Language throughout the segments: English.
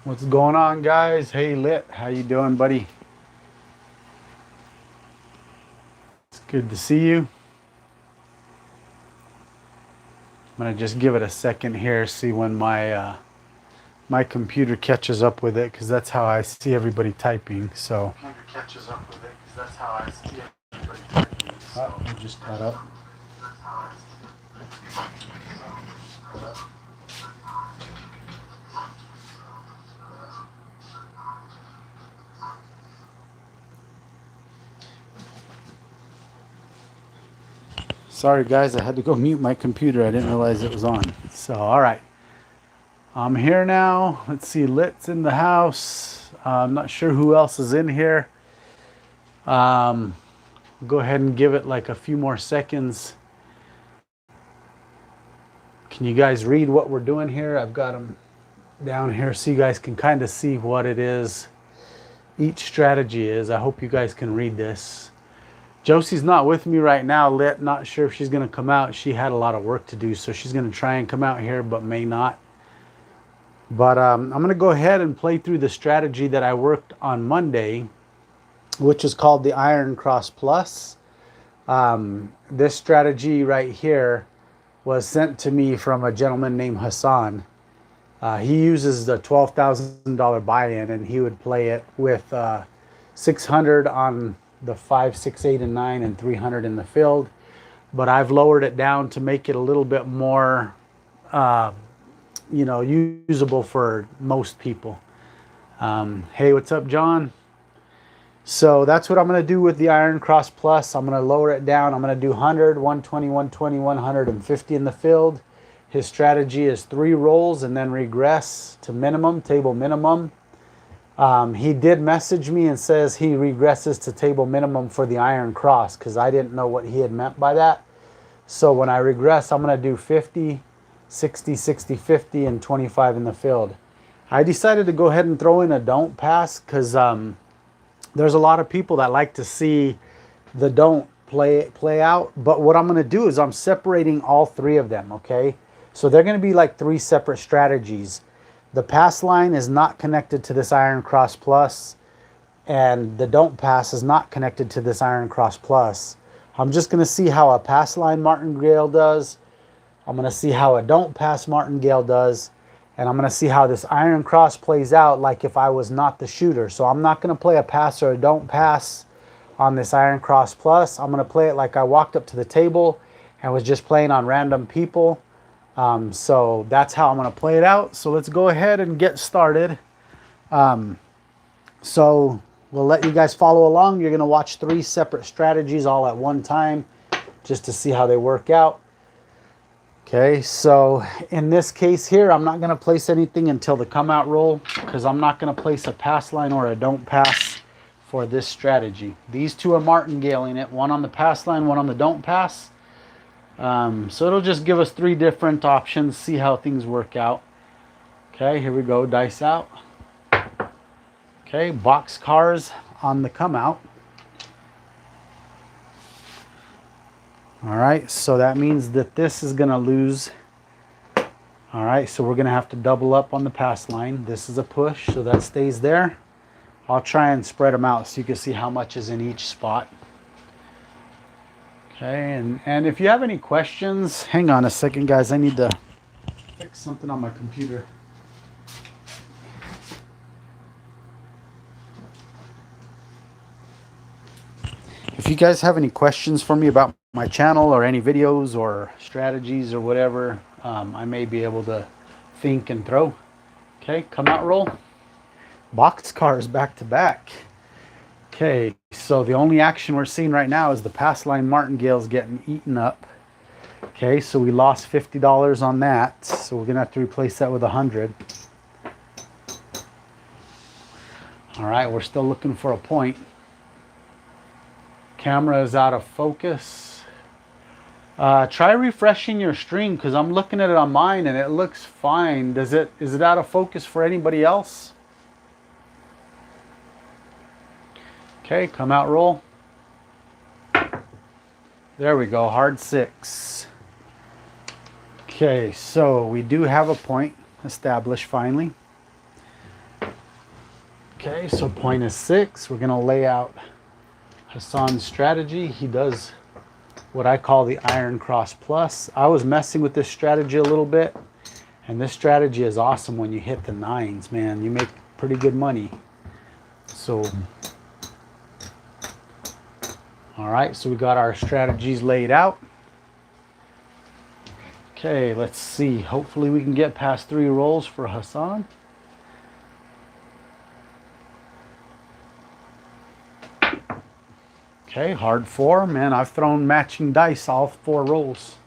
What's going on, guys? Hey, Lit, how you doing, buddy? It's good to see you. I'm gonna just give it a second here, see when my computer catches up with it, because that's how I see everybody typing. So computer catches up with it, because that's how I see everybody typing. So we just caught up. Sorry, guys, I had to go mute my computer. I didn't realize it was on. So, all right. I'm here now. Let's see, Lit's in the house. I'm not sure who else is in here. Go ahead and give it like a few more seconds. Can you guys read what we're doing here? I've got them down here so you guys can kind of see what it is each strategy is. I hope you guys can read this. Josie's not with me right now, Lit. Not sure if she's going to come out. She had a lot of work to do, so she's going to try and come out here, but may not. But I'm going to go ahead and play through the strategy that I worked on Monday, which is called the Iron Cross Plus. This strategy right here was sent to me from a gentleman named Hassan. He uses the $12,000 buy-in, and he would play it with 600 on the 5, 6, 8, and 9, and 300 in the field. But I've lowered it down to make it a little bit more, usable for most people. Hey, what's up, John? So that's what I'm going to do with the Iron Cross Plus. I'm going to lower it down. I'm going to do 100, 120, 120, 150 in the field. His strategy is 3 rolls and then regress to minimum, table minimum. He did message me and says he regresses to table minimum for the Iron Cross, because I didn't know what he had meant by that. So when I regress, I'm going to do 50, 60, 60, 50, and 25 in the field. I decided to go ahead and throw in a don't pass, because there's a lot of people that like to see the don't play out. But what I'm going to do is I'm separating all 3 of them, okay? So they're going to be like 3 separate strategies. The pass line is not connected to this Iron Cross Plus, and the don't pass is not connected to this Iron Cross Plus. I'm just going to see how a pass line martingale does. I'm going to see how a don't pass martingale does. And I'm going to see how this Iron Cross plays out like if I was not the shooter. So I'm not going to play a pass or a don't pass on this Iron Cross Plus. I'm going to play it like I walked up to the table and was just playing on random people. So that's how I'm going to play it out. So let's go ahead and get started. So we'll let you guys follow along. You're going to watch 3 separate strategies all at one time just to see how they work out. Okay, so in this case here, I'm not going to place anything until the come out roll, because I'm not going to place a pass line or a don't pass for this strategy. These 2 are martingaling it, one on the pass line, one on the don't pass. So it'll just give us 3 different options, see how things work out. Okay, here we go, dice out. Okay, box cars on the come out. All right, so that means that this is going to lose. All right, so we're going to have to double up on the pass line. This is a push, so that stays there. I'll try and spread them out so you can see how much is in each spot. Okay, and if you have any questions, hang on a second, guys. I need to fix something on my computer. If you guys have any questions for me about my channel or any videos or strategies or whatever, I may be able to think and throw. Okay, come out roll. Box cars back to back. Okay, so the only action we're seeing right now is the pass line martingale's getting eaten up. Okay, so we lost $50 on that, so we're gonna have to replace that with 100. All right, we're still looking for a point. Camera is out of focus. Try refreshing your stream, because I'm looking at it on mine and it looks fine. Is it out of focus for anybody else? Okay, come out roll. There we go, hard 6. Okay, so we do have a point established finally. Okay, so point is 6. We're gonna lay out Hassan's strategy. He does what I call the Iron Cross Plus. I was messing with this strategy a little bit, and this strategy is awesome when you hit the 9s, man. You make pretty good money. So, all right, so we got our strategies laid out. Okay, let's see. Hopefully we can get past 3 rolls for Hassan. Okay, hard 4. Man, I've thrown matching dice all 4 rolls.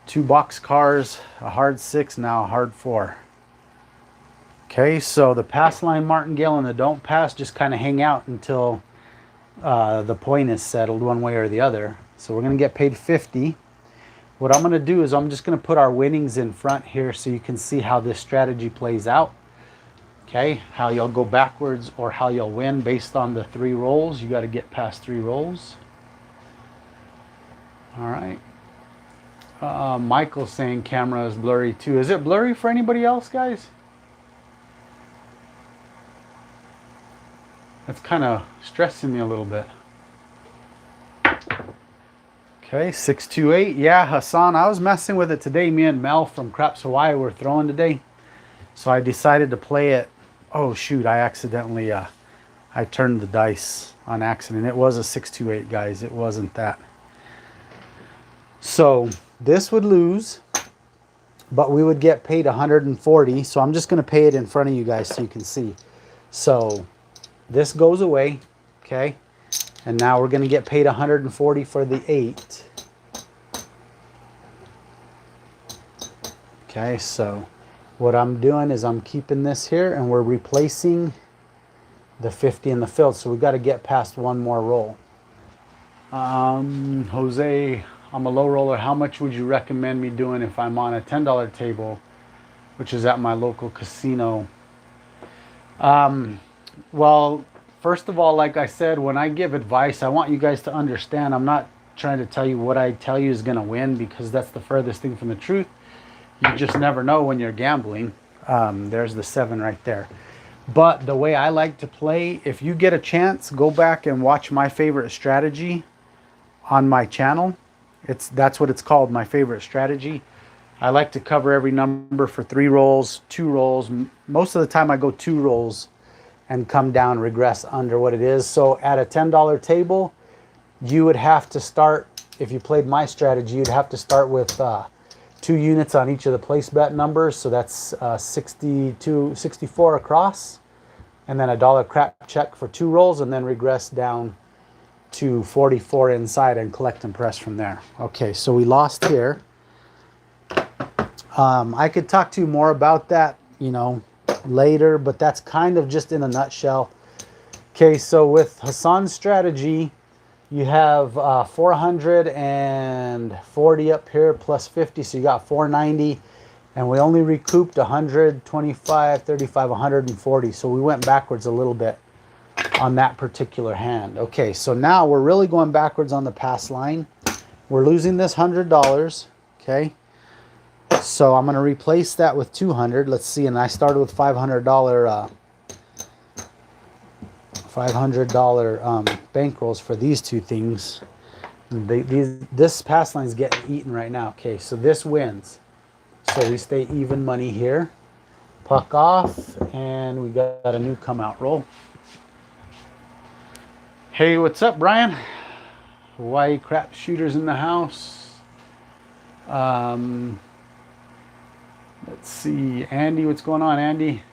2 box cars, a hard 6, now a hard 4. Okay, so the pass line martingale and the don't pass just kind of hang out until the point is settled one way or the other. So we're going to get paid 50. What I'm going to do is I'm just going to put our winnings in front here so you can see how this strategy plays out. Okay, how you'll go backwards or how you'll win based on the 3 rolls. You got to get past 3 rolls. All right. Michael's saying camera is blurry too. Is it blurry for anybody else, guys? That's kind of stressing me a little bit. Okay, 628. Yeah, Hassan, I was messing with it today. Me and Mel from Craps Hawaii were throwing today. So I decided to play it. Oh shoot, I accidentally I turned the dice on accident. It was a 628, guys. It wasn't that. So this would lose, but we would get paid 140. So I'm just going to pay it in front of you guys so you can see. So this goes away, okay? And now we're going to get paid 140 for the 8. Okay, so what I'm doing is I'm keeping this here and we're replacing the 50 in the field. So we've got to get past 1 more roll. Jose, I'm a low roller. How much would you recommend me doing if I'm on a $10 table, which is at my local casino? Well, first of all, like I said, when I give advice, I want you guys to understand I'm not trying to tell you what I tell you is going to win, because that's the furthest thing from the truth. You just never know when you're gambling. There's the 7 right there. But the way I like to play, if you get a chance, go back and watch my favorite strategy on my channel. That's what it's called, my favorite strategy. I like to cover every number for 3 rolls, 2 rolls. Most of the time I go 2 rolls and come down, regress under what it is. So at a $10 table, you would have to start, if you played my strategy, you'd have to start with 2 units on each of the place bet numbers. So that's 64 across, and then a $1 crap check for 2 rolls, and then regress down to 44 inside and collect and press from there. Okay, so we lost here. I could talk to you more about that, you know, later, but that's kind of just in a nutshell. Okay, so with Hassan's strategy, you have 440 up here plus 50, so you got 490, and we only recouped 125, 35, 140, so we went backwards a little bit on that particular hand. Okay, so now we're really going backwards on the pass line. We're losing this $100, okay? So I'm going to replace that with 200. Let's see, and I started with $500 bankrolls for these 2 things. This pass line is getting eaten right now. Okay, so this wins. So we stay even money here. Puck off, and we got a new come out roll. Hey, what's up, Brian? Hawaii crap shooters in the house. Let's see, Andy, what's going on, Andy?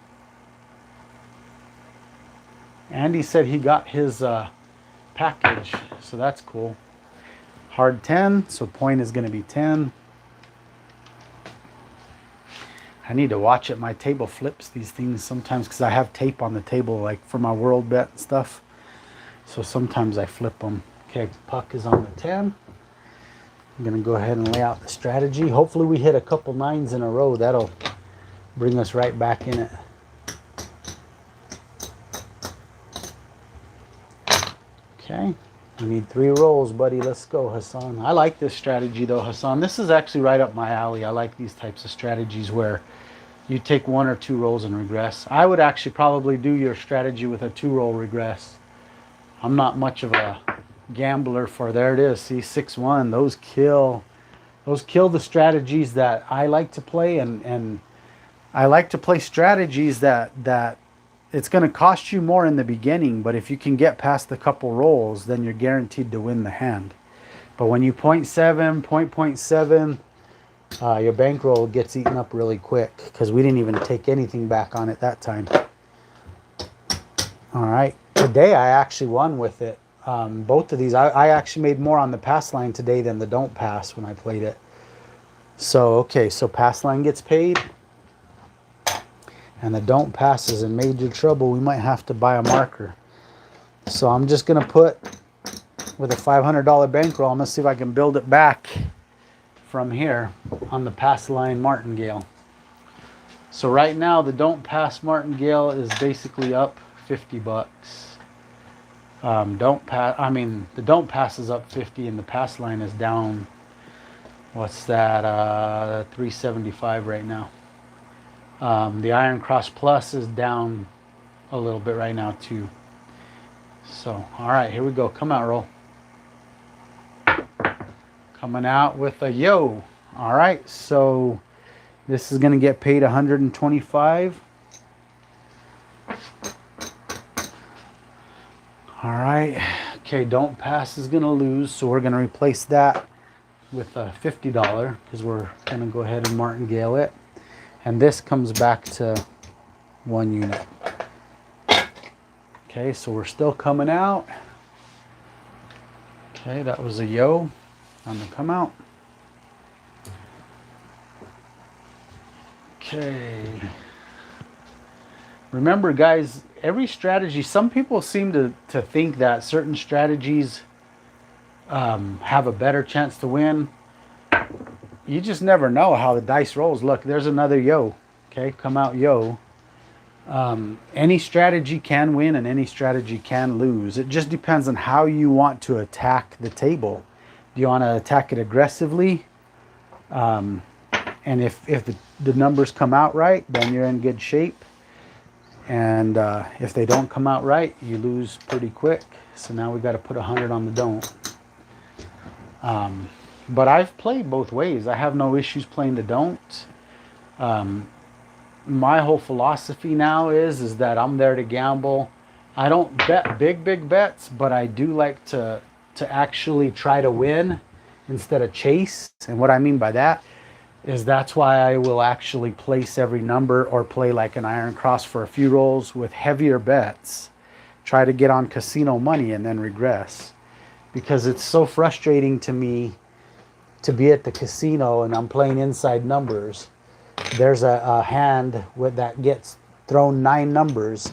Andy said he got his package, so that's cool. Hard 10, so point is going to be 10. I need to watch it. My table flips these things sometimes because I have tape on the table, like for my world bet and stuff. So sometimes I flip them. Okay, puck is on the 10. I'm going to go ahead and lay out the strategy. Hopefully we hit a couple 9s in a row. That'll bring us right back in it. Okay, we need 3 rolls, buddy. Let's go, Hassan. I like this strategy though, Hassan. This is actually right up my alley. I like these types of strategies where you take 1 or 2 rolls and regress. I would actually probably do your strategy with a 2-roll regress. I'm not much of a gambler for, there it is, see, 6-1. Those kill the strategies that I like to play, and I like to play strategies that it's going to cost you more in the beginning, but if you can get past the couple rolls, then you're guaranteed to win the hand. But when you 0.7, 0.7, your bankroll gets eaten up really quick, because we didn't even take anything back on it that time. All right, today I actually won with it. Both of these, I actually made more on the pass line today than the don't pass when I played it. So, okay, so pass line gets paid, and the don't pass is in major trouble. We might have to buy a marker. So I'm just going to put, with a $500 bankroll, I'm going to see if I can build it back from here on the pass line martingale. So right now the don't pass martingale is basically up 50 bucks. The don't pass is up 50, and the pass line is down, what's that, 375 right now. The Iron Cross Plus is down a little bit right now too. So, all right, here we go. Come out, roll. Coming out with a yo. All right, so this is going to get paid 125. All right. Okay, don't pass is going to lose, so we're going to replace that with a $50 because we're going to go ahead and martingale it. And this comes back to 1 unit. Okay, so we're still coming out. Okay, that was a yo on the come out. Okay. Remember, guys, every strategy, some people seem to think that certain strategies have a better chance to win. You just never know how the dice rolls. Look, there's another yo. Okay, come out yo. Any strategy can win and any strategy can lose. It just depends on how you want to attack the table. Do you want to attack it aggressively? And if the numbers come out right, then you're in good shape. And if they don't come out right, you lose pretty quick. So now we've got to put 100 on the don't. But I've played both ways. I have no issues playing the don't. My whole philosophy now is that I'm there to gamble. I don't bet big bets, but I do like to actually try to win instead of chase. And what I mean by that is that's why I will actually place every number or play like an iron cross for a few rolls with heavier bets. Try to get on casino money and then regress. Because it's so frustrating to me to be at the casino and I'm playing inside numbers. There's a hand that gets thrown 9 numbers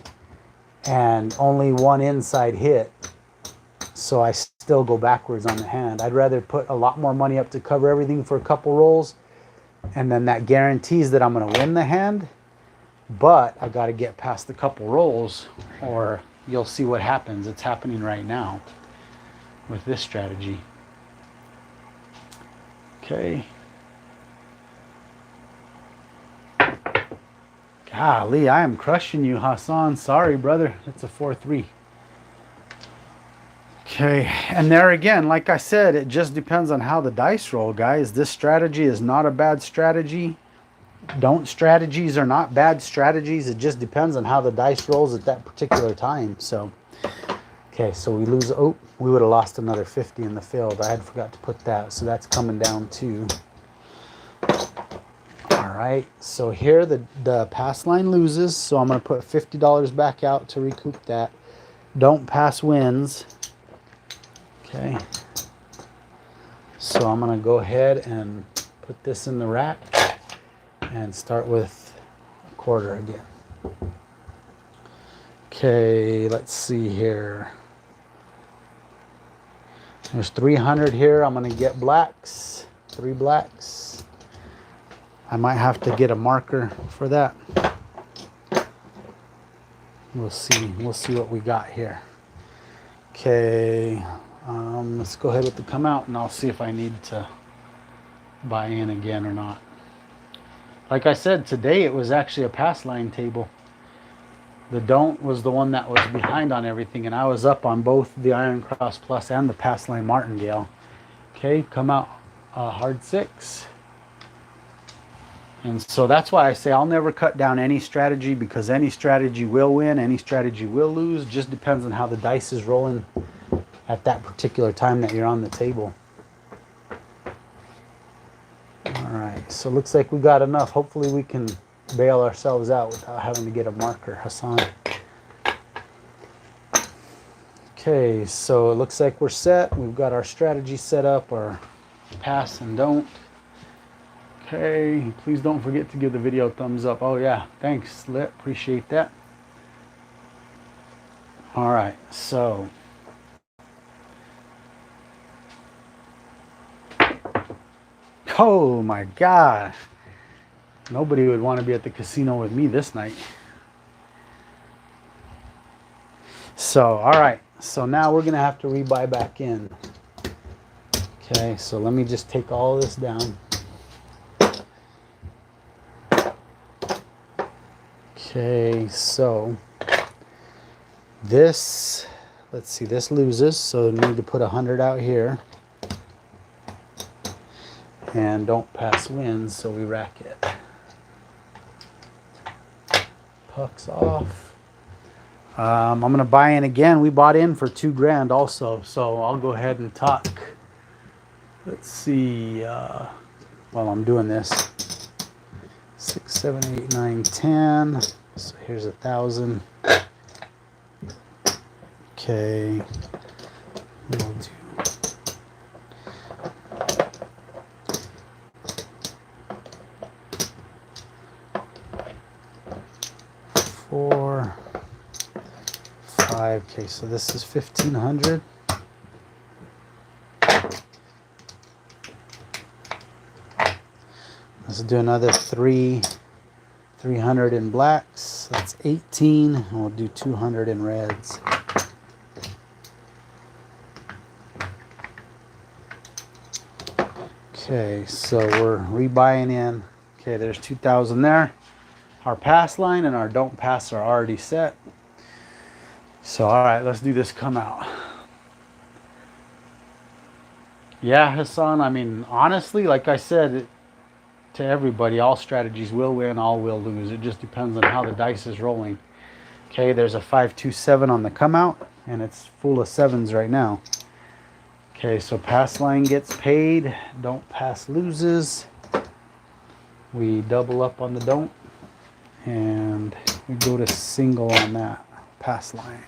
and only 1 inside hit. So I still go backwards on the hand. I'd rather put a lot more money up to cover everything for a couple rolls, and then that guarantees that I'm going to win the hand. But I got to get past the couple rolls or you'll see what happens. It's happening right now with this strategy. Okay. Golly, I am crushing you, Hassan. Sorry, brother. It's a 4-3. Okay, and there again, like I said, it just depends on how the dice roll, guys. This strategy is not a bad strategy. Don't strategies are not bad strategies. It just depends on how the dice rolls at that particular time. So, okay, so we lose. Oh, we would have lost another 50 in the field. I had forgot to put that, so that's coming down too. All right, so here the pass line loses, so I'm going to put $50 back out to recoup that. Don't pass wins. Okay, so I'm going to go ahead and put this in the rack and start with a quarter again. Okay, let's see here. There's 300 here. I'm going to get blacks, 3 blacks. I might have to get a marker for that. We'll see what we got here. Okay, let's go ahead with the come out and I'll see if I need to buy in again or not. Like I said, today it was actually a pass line table. The don't was the one that was behind on everything, and I was up on both the Iron Cross Plus and the pass line martingale. Okay, come out hard 6. And so that's why I say I'll never cut down any strategy, because any strategy will win, any strategy will lose. Just depends on how the dice is rolling at that particular time that you're on the table. All right, so looks like we got enough. Hopefully we can bail ourselves out without having to get a marker, Hassan. Okay, so it looks like we're set. We've got our strategy set up, our pass and don't. Okay, please don't forget to give the video a thumbs up. Oh yeah, thanks, Lip, appreciate that. All right, so oh my God, nobody would want to be at the casino with me this night. So, all right, so now we're gonna have to rebuy back in. Okay, so let me just take all this down. Okay, so this, let's see, this loses, so we need to put 100 out here. And don't pass wins, so we rack it. Puck's off. I'm gonna buy in again. We bought in for $2 grand also, so I'll go ahead and talk. Let's see, while I'm doing this. 6, 7, 8, 9, 10. So here's 1,000. Okay. We'll do 4, 5. Okay, so this is 1,500. Let's do another 300 in blacks. That's 18. And we'll do 200 in reds. Okay, so we're rebuying in. Okay, there's 2,000 there. Our pass line and our don't pass are already set. So, all right, let's do this come out. Yeah, Hassan, I mean, honestly, like I said to everybody, all strategies will win, all will lose. It just depends on how the dice is rolling. Okay, there's a 5-2-7 on the come out, and it's full of 7s right now. Okay, so pass line gets paid, don't pass loses. We double up on the don't, and we go to single on that pass line.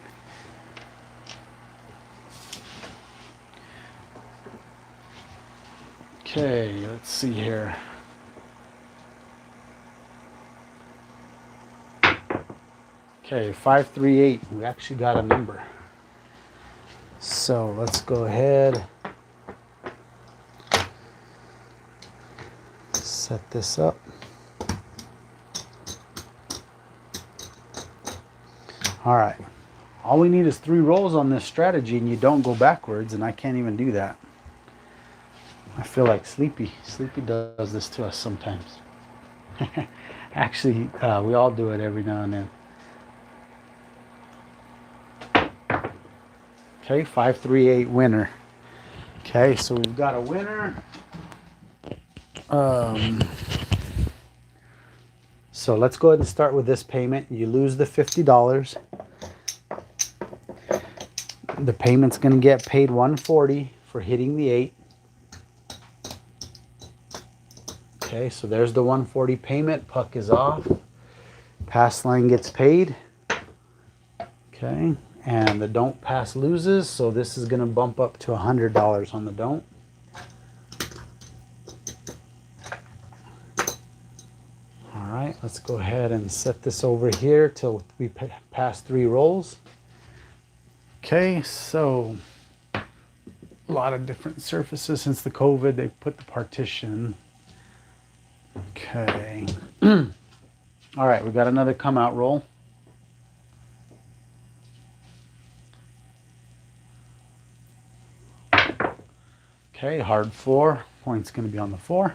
Okay, let's see here. Okay, 538. We actually got a number. So let's go ahead. Set this up. All right. All we need is 3 rolls on this strategy, and you don't go backwards, and I can't even do that. I feel like Sleepy. Sleepy does this to us sometimes. Actually, we all do it every now and then. Okay, 538 winner. Okay, so we've got a winner. So let's go ahead and start with this payment. You lose the $50. The payment's going to get paid $140 for hitting the 8. Okay, so there's the $140 payment. Puck is off. Pass line gets paid. Okay, and the don't pass loses, so this is going to bump up to $100 on the don't. All right, let's go ahead and set this over here till we pass 3 rolls. Okay, so a lot of different surfaces since the COVID. They put the partition. Okay. All right, we got another come out roll. Okay, hard 4. Point's going to be on the 4.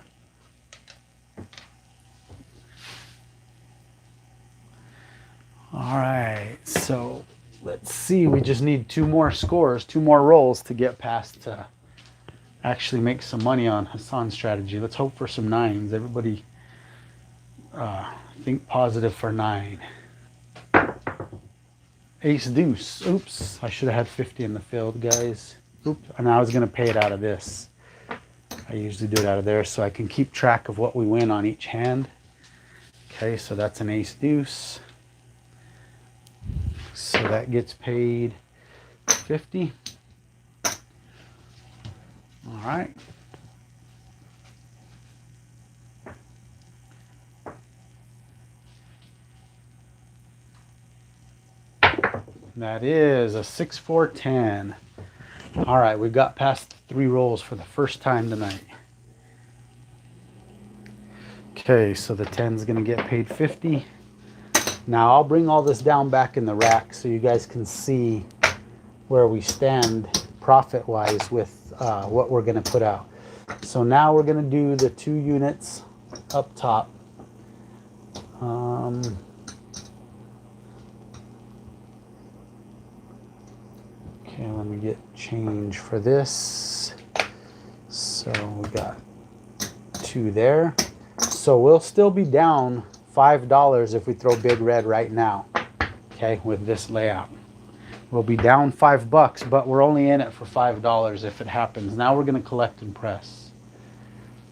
All right, so let's see. We just need 2 more scores, 2 more rolls to get past to actually make some money on Hassan's strategy. Let's hope for some 9s. Everybody think positive for 9. Ace deuce. Oops, I should have had 50 in the field, guys. Oops, and I was going to pay it out of this. I usually do it out of there so I can keep track of what we win on each hand. Okay, so that's an ace deuce. So that gets paid 50. All right. That is a 6, 4, 10. All right, we got past 3 rolls for the first time tonight. Okay, so the 10 is going to get paid 50. Now I'll bring all this down back in the rack so you guys can see where we stand profit-wise with what we're going to put out. So now we're going to do the 2 units up top. Okay, let me get change for this. So we got 2 there. So we'll still be down $5 if we throw big red right now, okay, with this layout. We'll be down $5, but we're only in it for $5 if it happens. Now we're going to collect and press.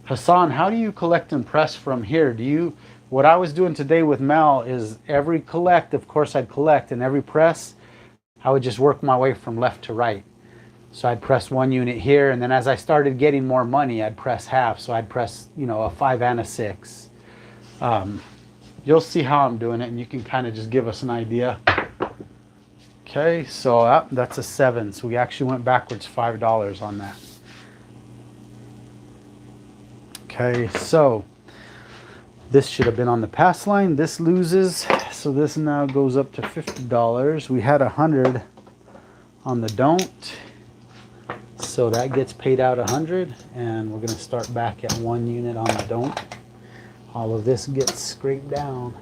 Hassan, how do you collect and press from here? What I was doing today with Mel is every collect, of course I'd collect, and every press, I would just work my way from left to right. So I'd press 1 unit here, and then as I started getting more money, I'd press half. So I'd press, a 5 and a 6. You'll see how I'm doing it, and you can kind of just give us an idea. Okay, so that's a 7. So we actually went backwards $5 on that. Okay, so this should have been on the pass line. This loses, so this now goes up to $50. We had 100 on the don't, so that gets paid out 100, and we're going to start back at 1 unit on the don't. All of this gets scraped down.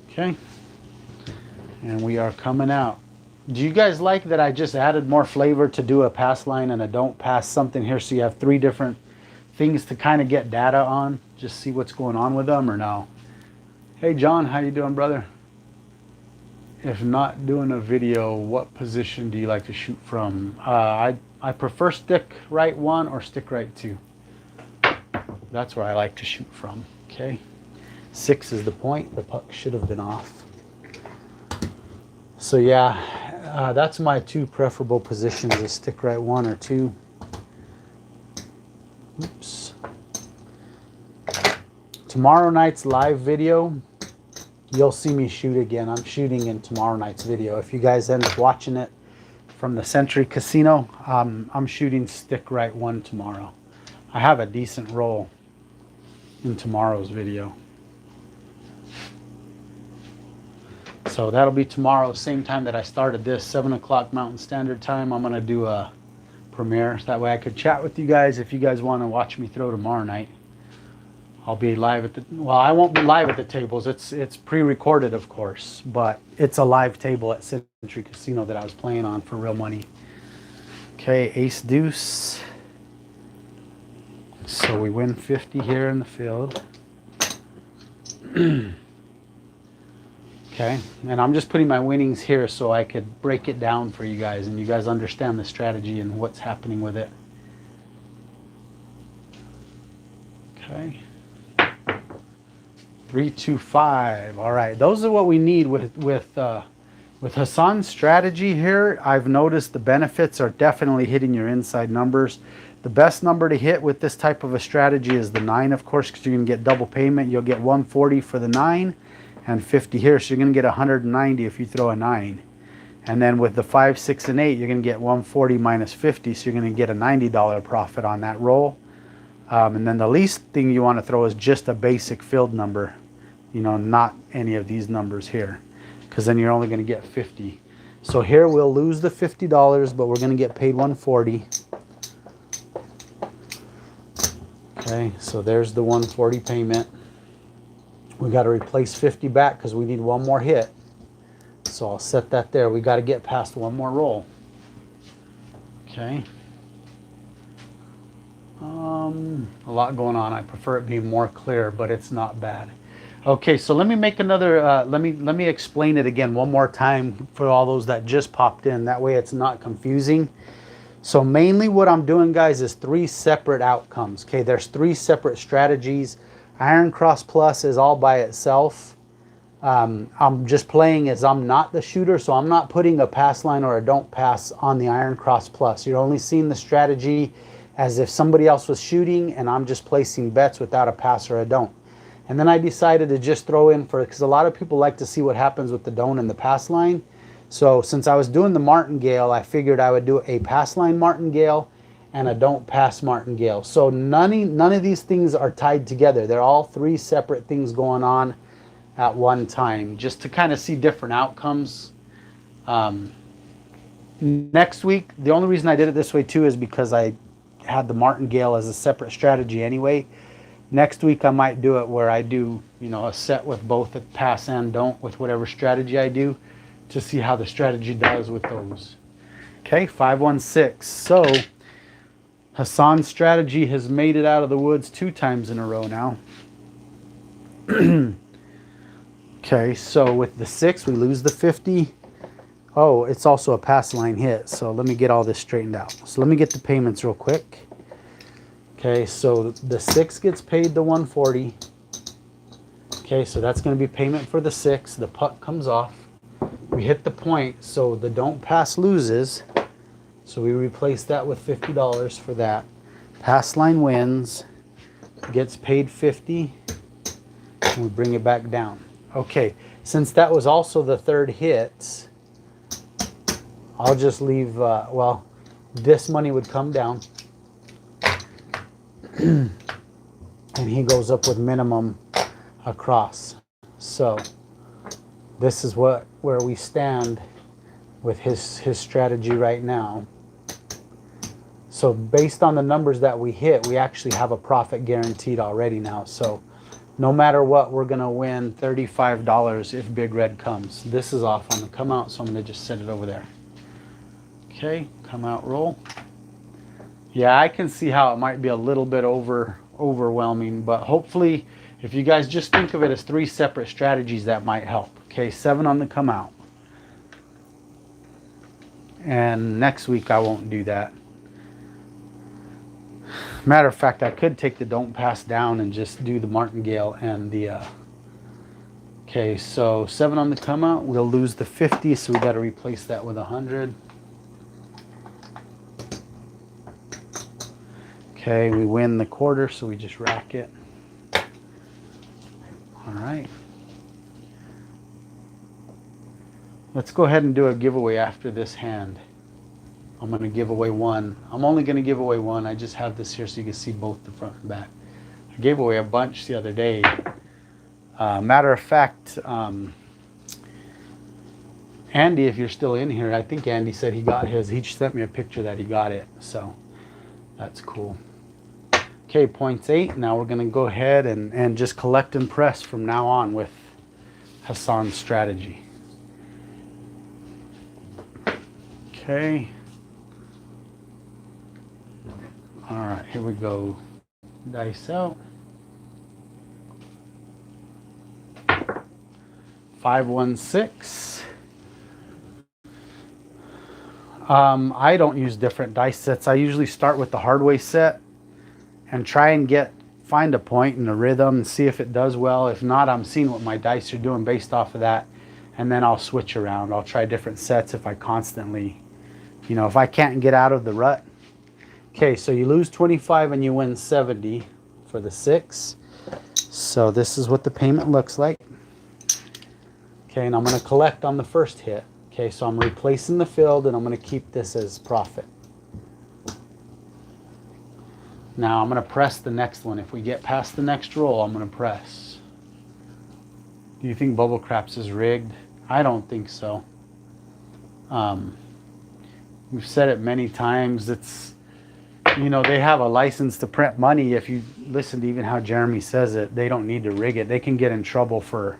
Okay, and we are coming out. Do you guys like that I just added more flavor to do a pass line and a don't pass something here, so you have 3 different things to kind of get data on, just see what's going on with them, or no? Hey John, how you doing, brother? If not doing a video, what position do you like to shoot from? I prefer stick right 1 or stick right 2. That's where I like to shoot from. Okay, 6 is the point. The puck should have been off. So yeah, that's my 2 preferable positions: a stick right 1 or 2. Oops. Tomorrow night's live video, you'll see me shoot again. I'm shooting in tomorrow night's video. If you guys end up watching it from the Century Casino, I'm shooting stick right 1 tomorrow. I have a decent roll in tomorrow's video. So that'll be tomorrow, same time that I started this, 7 o'clock Mountain Standard Time. I'm going to do a premiere. That way I could chat with you guys if you guys want to watch me throw tomorrow night. I'll be live at the, well, I won't be live at the tables. It's pre-recorded, of course, but it's a live table at Century Casino that I was playing on for real money. Okay, ace deuce. So we win 50 here in the field. Okay, and I'm just putting my winnings here so I could break it down for you guys and you guys understand the strategy and what's happening with it. Okay. 3, 2, 5. All right, those are what we need with Hassan's strategy here. I've noticed the benefits are definitely hitting your inside numbers. The best number to hit with this type of a strategy is the 9, of course, because you're going to get double payment. You'll get 140 for the 9 and 50 here, so you're going to get 190 if you throw a 9. And then with the 5, 6, and 8, you're going to get 140 minus 50, so you're going to get a $90 profit on that roll. And then the least thing you want to throw is just a basic field number, not any of these numbers here, because then you're only going to get 50. So here we'll lose the $50, but we're going to get paid 140. Okay, so there's the 140 payment. We got to replace 50 back because we need one more hit. So I'll set that there. We got to get past one more roll. Okay. A lot going on. I prefer it being more clear, but it's not bad. Okay, so let me make another, let me explain it again one more time for all those that just popped in. That way it's not confusing. So mainly what I'm doing, guys, is 3 separate outcomes. Okay, there's 3 separate strategies. Iron Cross Plus is all by itself. I'm just playing as I'm not the shooter, so I'm not putting a pass line or a don't pass on the Iron Cross Plus. You're only seeing the strategy as if somebody else was shooting, and I'm just placing bets without a pass or a don't. And then I decided to just throw in for, because a lot of people like to see what happens with the don't and the pass line. So since I was doing the martingale, I figured I would do a pass line martingale and a don't pass martingale. So none of these things are tied together. They're all 3 separate things going on at one time, just to kind of see different outcomes. Next week, the only reason I did it this way too is because I had the martingale as a separate strategy anyway. Next week I might do it where I do, you know, a set with both a pass and don't with whatever strategy I do, to see how the strategy does with those. Okay, 516. So Hassan's strategy has made it out of the woods 2 times in a row now. Okay, so with the 6 we lose the 50. Oh, it's also a pass line hit, so let me get all this straightened out. So let me get the payments real quick. Okay, so the 6 gets paid the 140. Okay, so that's going to be payment for the 6. The puck comes off. We hit the point, so the don't pass loses. So we replace that with $50 for that. Pass line wins, gets paid 50, and we bring it back down. Okay, since that was also the 3rd hit, I'll just leave, well, this money would come down. And he goes up with minimum across. So this is where we stand with his strategy right now. So based on the numbers that we hit, we actually have a profit guaranteed already now. So no matter what, we're going to win $35 if Big Red comes. This is off on the come out, so I'm going to just set it over there. Okay, come out roll. Yeah, I can see how it might be a little bit overwhelming, but hopefully if you guys just think of it as 3 separate strategies, that might help. Okay, 7 on the come out. And next week I won't do that. Matter of fact, I could take the don't pass down and just do the martingale and the okay, so 7 on the come out. We'll lose the 50, so we got to replace that with 100. Okay, we win the quarter, so we just rack it. All right. Let's go ahead and do a giveaway after this hand. I'm going to give away 1. I'm only going to give away 1. I just have this here so you can see both the front and back. I gave away a bunch the other day. Matter of fact, Andy, if you're still in here, I think Andy said he got his. He sent me a picture that he got it, so that's cool. Okay, points 8. Now we're going to go ahead and just collect and press from now on with Hassan's strategy. Okay. All right, here we go. Dice out. 516. I don't use different dice sets. I usually start with the hard way set and try and find a point in the rhythm and see if it does well. If not, I'm seeing what my dice are doing based off of that, and then I'll switch around. I'll try different sets if I constantly, you know, if I can't get out of the rut. Okay, so you lose 25 and you win 70 for the 6. So this is what the payment looks like. Okay, and I'm going to collect on the first hit. Okay, so I'm replacing the field and I'm going to keep this as profit. Now I'm going to press the next one. If we get past the next roll, I'm going to press. Do you think Bubble Craps is rigged? I don't think so. We've said it many times. you know, they have a license to print money. If you listen to even how Jeremy says it, they don't need to rig it. They can get in trouble for,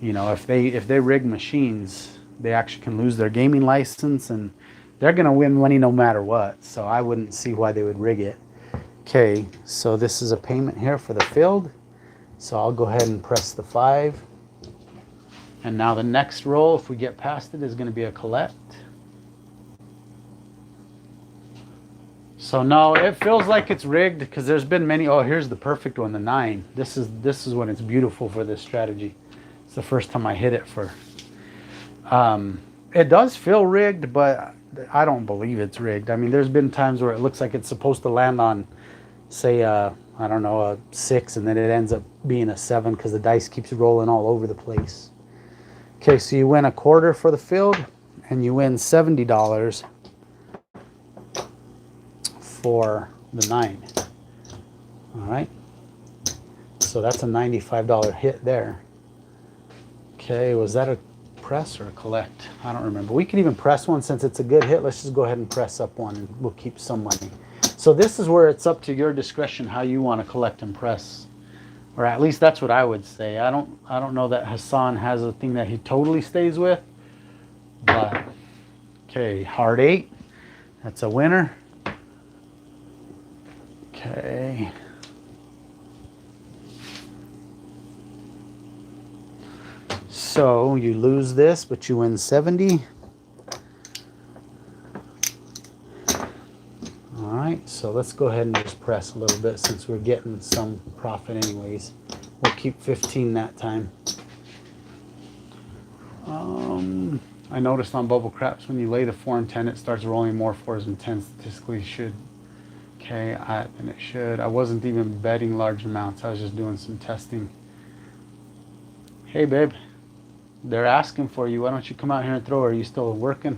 you know, if they rig machines, they actually can lose their gaming license, and they're going to win money no matter what. So I wouldn't see why they would rig it. Okay, so this is a payment here for the field. So I'll go ahead and press the 5. And now the next roll, if we get past it, is going to be a collect. So no, it feels like it's rigged because there's been many. Oh, here's the perfect one, the 9. This is when it's beautiful for this strategy. It's the first time I hit it for. It does feel rigged, but I don't believe it's rigged. I mean, there's been times where it looks like it's supposed to land on, say, I don't know, a 6, and then it ends up being a 7 because the dice keeps rolling all over the place. Okay, so you win a quarter for the field, and you win $70 for the 9. All right, so that's a $95 hit there. Okay, was that a press or a collect? I don't remember. We can even press one since it's a good hit. Let's just go ahead and press up one, and we'll keep some money. So this is where it's up to your discretion how you want to collect and press, or at least that's what I would say. I don't know that Hassan has a thing that he totally stays with, but okay, hard 8. That's a winner. Okay. So you lose this, but you win 70. All right, so let's go ahead and just press a little bit since we're getting some profit anyways. We'll keep 15 that time. I noticed on Bubble Craps when you lay the 4 and 10, it starts rolling more 4s and 10s. Statistically should. Okay, and it should. I wasn't even betting large amounts. I was just doing some testing. Hey, babe. They're asking for you. Why don't you come out here and throw? Are you still working?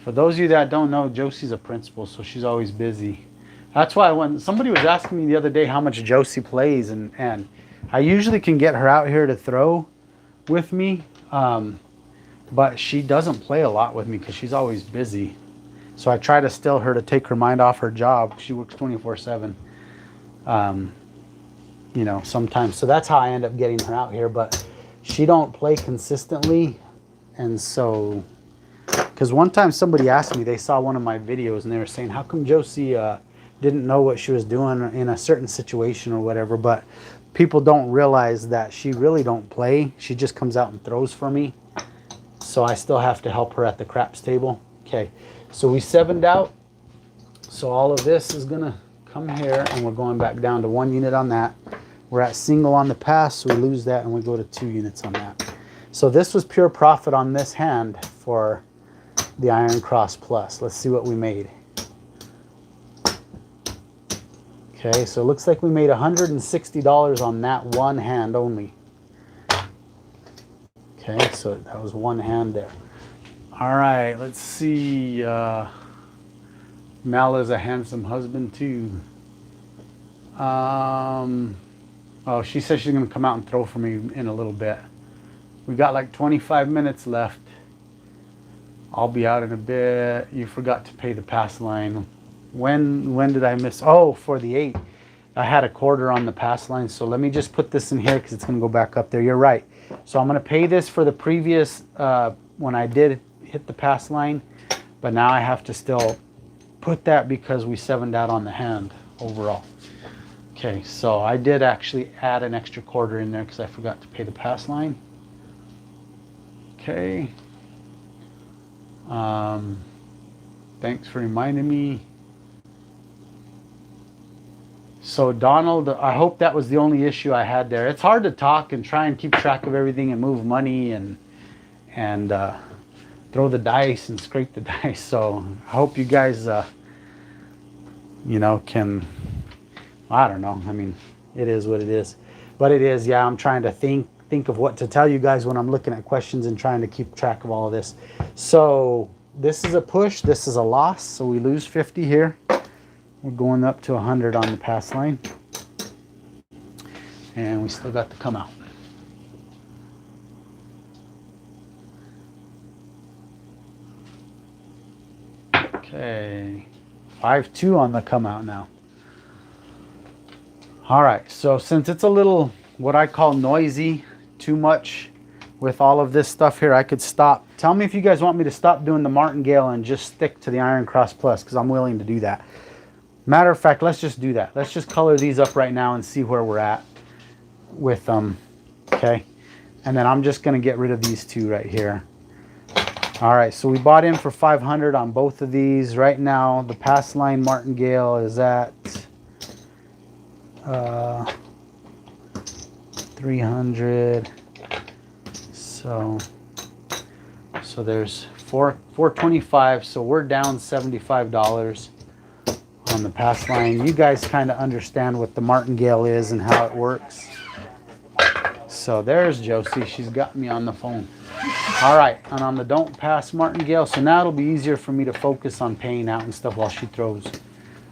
For those of you that don't know, Josie's a principal, so she's always busy. That's why when somebody was asking me the other day how much Josie plays, and I usually can get her out here to throw with me, but she doesn't play a lot with me because she's always busy. So I try to still her to take her mind off her job. She works 24/7, you know, sometimes. So that's how I end up getting her out here, but she don't play consistently. And so, because one time somebody asked me, they saw one of my videos and they were saying, how come Josie didn't know what she was doing in a certain situation or whatever? But people don't realize that she really don't play. She just comes out and throws for me. So I still have to help her at the craps table. Okay, so we 7'd out. So all of this is gonna come here, and we're going back down to 1 unit on that. We're at single on the pass, so we lose that, and we go to 2 units on that. So this was pure profit on this hand for the Iron Cross Plus. Let's see what we made. Okay, so it looks like we made $160 on that one hand only. Okay, so that was one hand there. All right, let's see. Mal is a handsome husband too. Oh, she says she's gonna come out and throw for me in a little bit. We got like 25 minutes left. I'll be out in a bit. You forgot to pay the pass line. When did I miss? Oh, for the 8. I had a quarter on the pass line, so let me just put this in here because it's gonna go back up there. You're right. So I'm gonna pay this for the previous when I did hit the pass line, but now I have to still put that because we 7'd out on the hand overall. Okay, so I did actually add an extra quarter in there because I forgot to pay the pass line. Okay. Thanks for reminding me. So Donald, I hope that was the only issue I had there. It's hard to talk and try and keep track of everything and move money and throw the dice and scrape the dice. So I hope you guys, you know, can, I don't know. I mean, it is what it is. But it is, yeah, I'm trying to think of what to tell you guys when I'm looking at questions and trying to keep track of all of this. So this is a push, this is a loss. So we lose 50 here. We're going up to 100 on the pass line. And we still got to come out. Okay. 5-2 on the come out now. All right, so since it's a little, what I call noisy, too much with all of this stuff here, I could stop. Tell me if you guys want me to stop doing the martingale and just stick to the Iron Cross Plus, because I'm willing to do that. Matter of fact, let's just do that. Let's just color these up right now and see where we're at with them, okay? And then I'm just gonna get rid of these two right here. All right, so we bought in for 500 on both of these. Right now, the pass line martingale is at 300. So there's 425. So we're down $75 on the pass line. You guys kind of understand what the martingale is and how it works. So there's Josie. She's got me on the phone. All right, and on the don't pass martingale, so now it'll be easier for me to focus on paying out and stuff while she throws.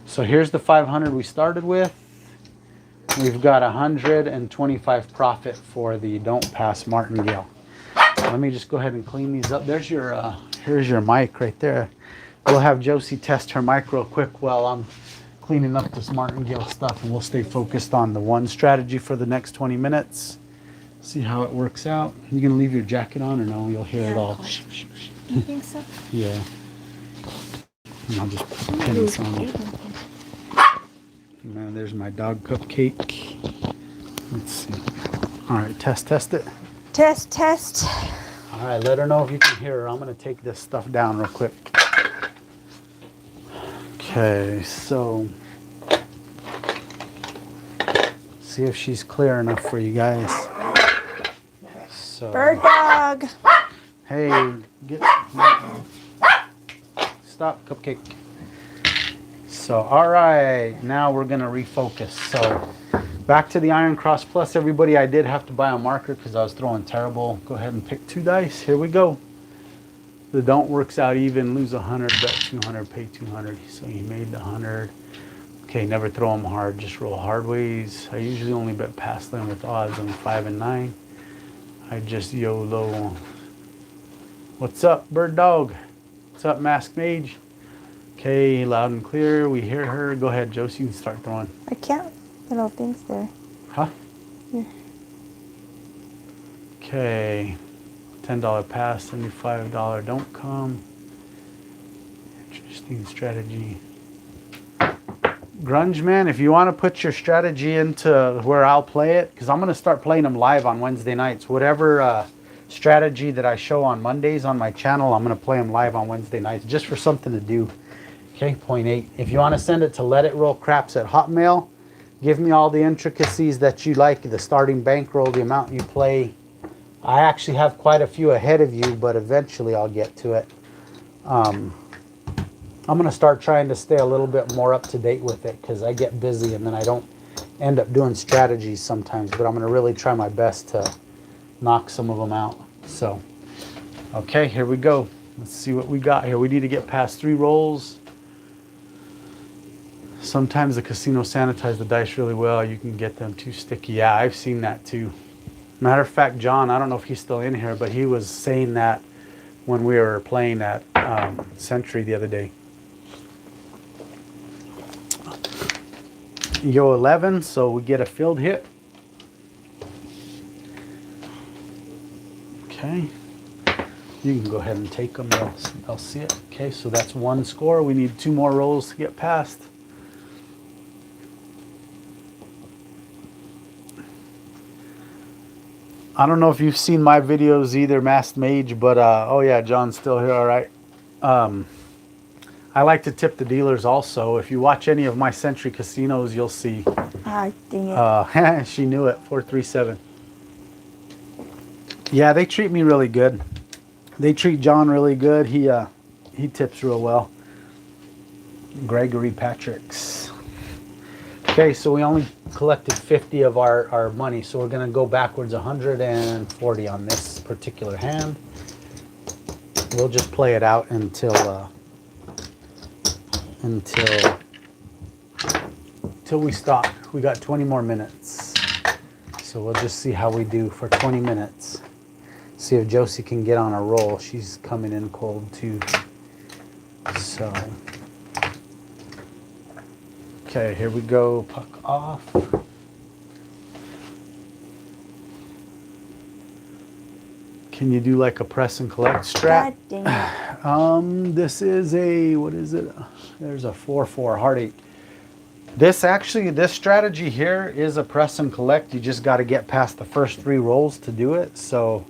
So here's the 500 we started with. We've got 125 profit for the don't pass martingale. Let me just go ahead and clean these up. There's your here's your mic right there. We'll have Josie test her mic real quick while I'm cleaning up this martingale stuff, and we'll stay focused on the one strategy for the next 20 minutes. See how it works out. You gonna leave your jacket on or no? You'll hear it all. You think so? Yeah. And I'll just pin this on. Man, there's my dog cupcake. Let's see. All right, test it. Test. All right, let her know if you can hear her. I'm gonna take this stuff down real quick. Okay, so see if she's clear enough for you guys. So, Bird dog. hey, stop, cupcake. So, all right, now we're gonna refocus. So, back to the Iron Cross Plus, everybody. I did have to buy a marker because I was throwing terrible. Go ahead and pick 2 dice. Here we go. The don't works out even. Lose 100, bet 200, pay 200. So you made the 100. Okay, never throw them hard. Just roll hard ways. I usually only bet pass them with odds on 5 and 9. I just YOLO. What's up, bird dog? What's up, masked mage? Okay, loud and clear. We hear her. Go ahead, Josie. You can start throwing. I can't. Little things there. Huh? Here. Okay. $10 pass, $75 don't come. Interesting strategy. Grunge Man, if you want to put your strategy into where I'll play it, because I'm going to start playing them live on Wednesday nights. Whatever strategy that I show on Mondays on my channel, I'm going to play them live on Wednesday nights just for something to do. Okay, 0.8. If you want to send it to letitrollcraps@hotmail, give me all the intricacies that you like, the starting bankroll, the amount you play. I actually have quite a few ahead of you, but eventually I'll get to it. I'm going to start trying to stay a little bit more up to date with it because I get busy and then I don't end up doing strategies sometimes, but I'm going to really try my best to knock some of them out. So, okay, here we go. Let's see what we got here. We need to get past 3 rolls. Sometimes the casino sanitize the dice really well. You can get them too sticky. Yeah, I've seen that too. Matter of fact, John, I don't know if he's still in here, but he was saying that when we were playing at Century the other day. Yo 11, so we get a field hit. Okay. You can go ahead and take them. They'll see it. Okay, so that's 1 score. We need 2 more rolls to get past. I don't know if you've seen my videos either, Masked Mage, but oh yeah, John's still here, all right. I like to tip the dealers also. If you watch any of my Century casinos, you'll see. Ah, dang it. She knew it, 437. Yeah, they treat me really good. They treat John really good. He tips real well. Gregory Patrick's. Okay, so we only collected 50 of our money, so we're going to go backwards 140 on this particular hand. We'll just play it out until we stop. We got 20 more minutes, so we'll just see how we do for 20 minutes. See if Josie can get on a roll. She's coming in cold too. So Okay, here we go. Puck off. Can you do like a press and collect strat? God dang it. This is a, what is it? There's a 4-4 heartache. This strategy here is a press and collect. You just got to get past the first 3 rolls to do it. So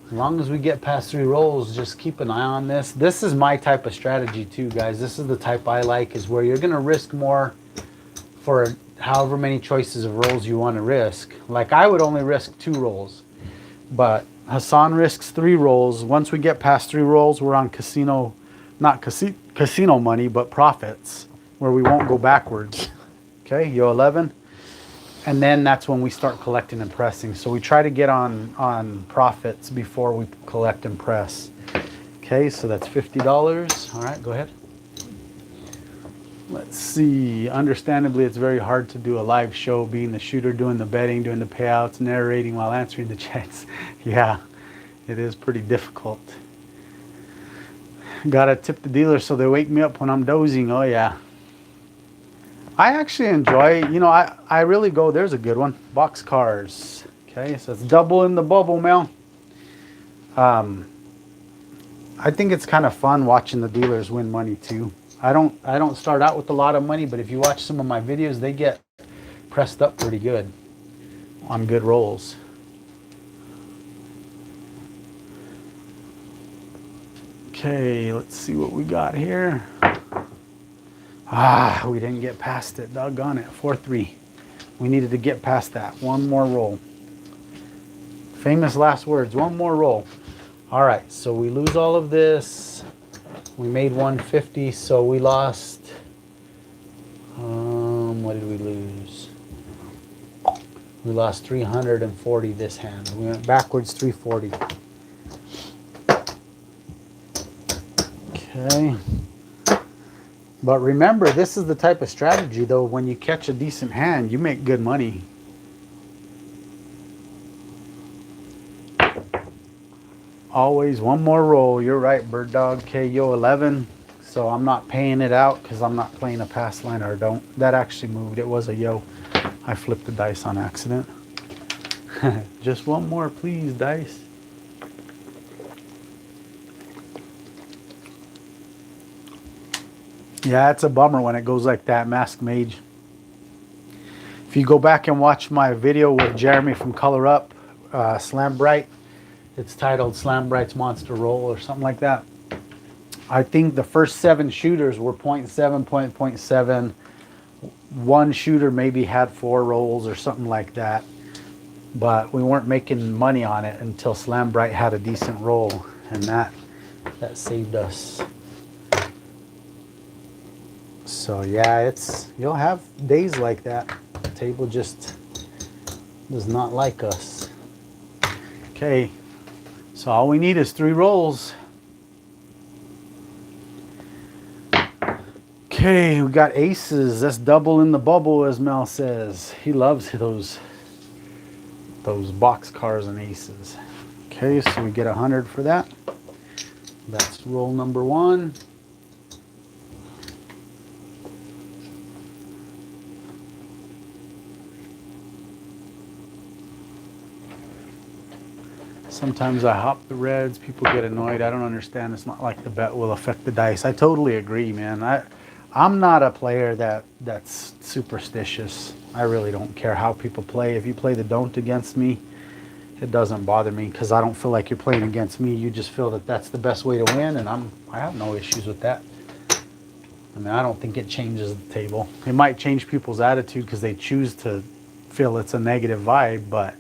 as long as we get past 3 rolls, just keep an eye on this. This is my type of strategy too, guys. This is the type I like, is where you're going to risk more for however many choices of rolls you want to risk. Like I would only risk 2 rolls, but Hassan risks 3 rolls. Once we get past 3 rolls, we're on casino, not casino money, but profits, where we won't go backwards. Okay, yo 11. And then that's when we start collecting and pressing. So we try to get on profits before we collect and press. Okay, so that's $50. All right, go ahead. Let's see. Understandably, it's very hard to do a live show, being the shooter, doing the betting, doing the payouts, narrating while answering the chats. Yeah, it is pretty difficult. Gotta tip the dealer so they wake me up when I'm dozing. Oh yeah. I actually enjoy, you know, I really go, there's a good one. Box cars. Okay, so it's double in the bubble, Mel. I think it's kind of fun watching the dealers win money too. I don't start out with a lot of money, but if you watch some of my videos, they get pressed up pretty good on good rolls. Okay, let's see what we got here. Ah, we didn't get past it. Doggone it. 4-3. We needed to get past that. One more roll. Famous last words. One more roll. All right, so we lose all of this. We made 150, so we lost, what did we lose? We lost 340 this hand. We went backwards 340. Okay. But remember, this is the type of strategy, though, when you catch a decent hand, you make good money. Always one more roll. You're right, Bird Dog. KO 11. So I'm not paying it out because I'm not playing a pass line, or don't. That actually moved. It was a yo. I flipped the dice on accident. Just one more, please, dice. Yeah, it's a bummer when it goes like that, Mask Mage. If you go back and watch my video with Jeremy from Color Up, Slam Bright, it's titled Slam Bright's Monster Roll or something like that. I think the first 7 shooters were 0.7, 0.7. One shooter maybe had 4 rolls or something like that. But we weren't making money on it until Slam Bright had a decent roll, and that saved us. So yeah, you'll have days like that. The table just does not like us. Okay, so all we need is 3 rolls. Okay, we got aces. That's double in the bubble, as Mel says. He loves those box cars and aces. Okay, so we get 100 for that. That's roll number 1. Sometimes I hop the reds. People get annoyed. I don't understand. It's not like the bet will affect the dice. I totally agree, man. I'm not a player that's superstitious. I really don't care how people play. If you play the don't against me, it doesn't bother me because I don't feel like you're playing against me. You just feel that that's the best way to win, and I have no issues with that. I mean, I don't think it changes the table. It might change people's attitude because they choose to feel it's a negative vibe, but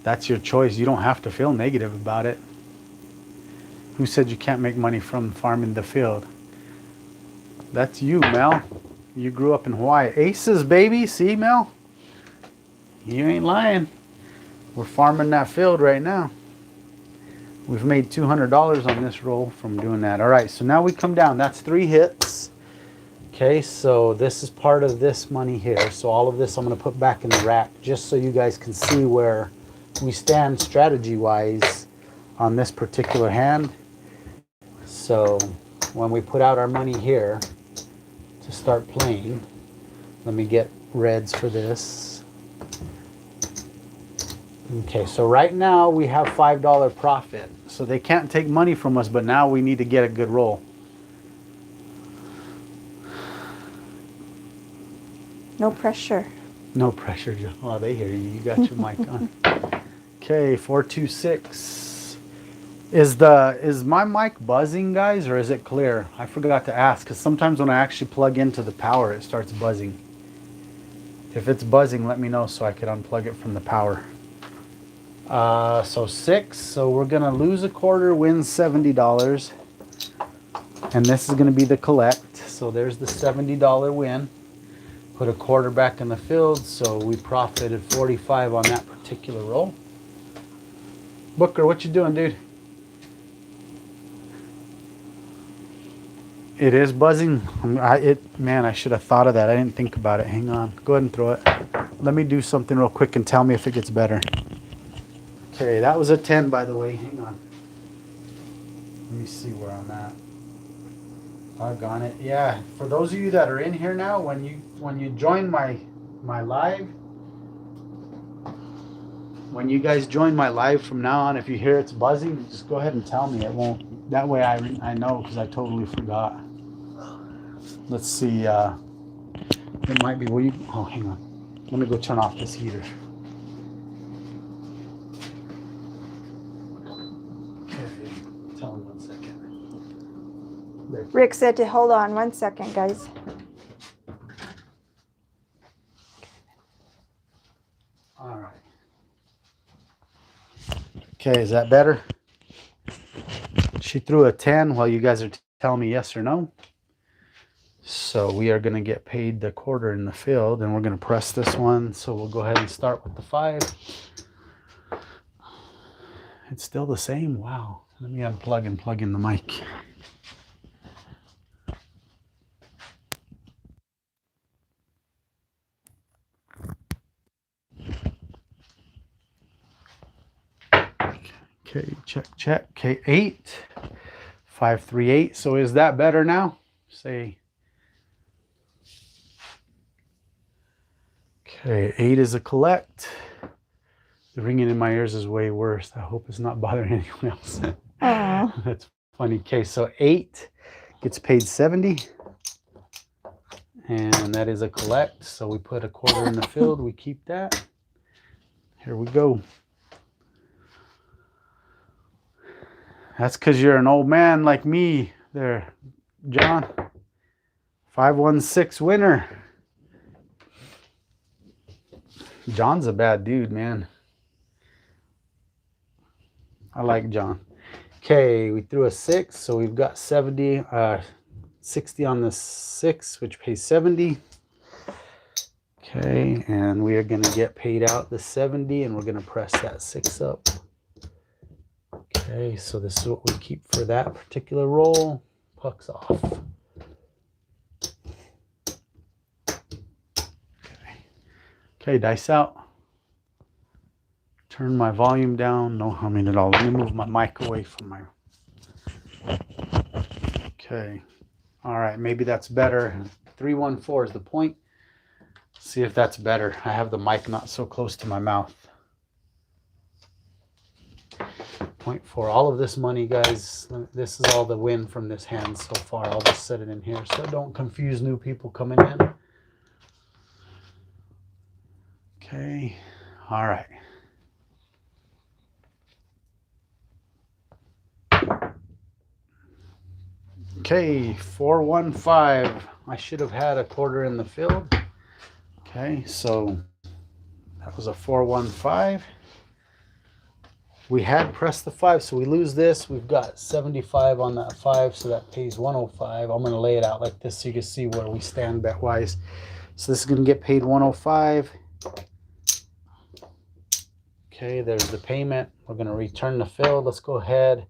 that's your choice. You don't have to feel negative about it. Who said you can't make money from farming the field? That's you, Mel. You grew up in Hawaii. Aces, baby. See, Mel? You ain't lying. We're farming that field right now. We've made $200 on this roll from doing that. All right, so now we come down. That's 3 hits. Okay, so this is part of this money here. So all of this I'm going to put back in the rack just so you guys can see where we stand strategy-wise on this particular hand. So when we put out our money here to start playing, Let me get reds for this. Okay, so right now we have $5 profit. So they can't take money from us, but now we need to get a good roll. No pressure. No pressure, Joe. Oh, they hear you. You got your mic on. Okay, 426. Is my mic buzzing, guys, or is it clear? I forgot to ask, because sometimes when I actually plug into the power, it starts buzzing. If it's buzzing, let me know so I could unplug it from the power. So 6. So we're gonna lose a quarter, win $70, and this is gonna be the collect. So there's the $70 win. Put a quarter back in the field, so we profited 45 on that particular roll. Booker, what you doing, dude? It is buzzing. Man, I should have thought of that. I didn't think about it. Hang on. Go ahead and throw it. Let me do something real quick and tell me if it gets better. Okay, that was a 10, by the way. Hang on. Let me see where I'm at. Doggone it. Yeah, for those of you that are in here now, when you join my live, when you guys join my live from now on, if you hear it's buzzing, just go ahead and tell me. It won't. That way I know, because I totally forgot. Let's see. It might be. Oh, hang on. Let me go turn off this heater. Okay. Tell him 1 second. There. Rick said to hold on 1 second, guys. All right. Okay, is that better? She threw a 10 while you guys are telling me yes or no. So we are going to get paid the quarter in the field, and we're going to press this one. So we'll go ahead and start with the 5. It's still the same. Wow. Let me unplug and plug in the mic. Okay, check. Okay, 8. 538. So is that better now? Say. Okay, 8 is a collect. The ringing in my ears is way worse. I hope it's not bothering anyone else. That's funny. Okay, so 8 gets paid 70. And that is a collect. So we put a quarter in the field. We keep that. Here we go. That's because you're an old man like me there, John. 516 winner. John's a bad dude, man. I like John. Okay, we threw a 6, so we've got 60 on the 6, which pays 70. Okay, and we are going to get paid out the 70, and we're going to press that 6 up. Okay, so this is what we keep for that particular roll. Puck's off. Okay, dice out. Turn my volume down. No humming at all. Let me move my mic away from my... Okay. All right, maybe that's better. 314 is the point. See if that's better. I have the mic not so close to my mouth. 0.4. All of this money, guys, this is all the win from this hand so far. I'll just set it in here so don't confuse new people coming in. Okay. All right. Okay, 415. I should have had a quarter in the field. Okay, so that was a 415. We had pressed the 5, so we lose this. We've got 75 on that 5, so that pays 105. I'm going to lay it out like this so you can see where we stand bet-wise. So this is going to get paid 105. Okay, there's the payment. We're going to return the field. Let's go ahead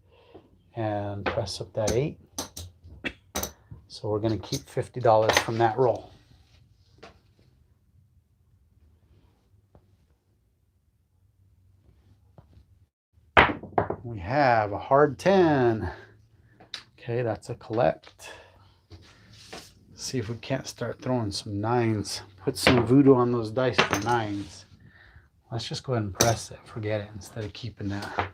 and press up that 8. So we're going to keep $50 from that roll. We have a hard 10. Okay, that's a collect. see if we can't start throwing some nines. Put some voodoo on those dice for nines. Let's just go ahead and press it. Forget it instead of keeping that.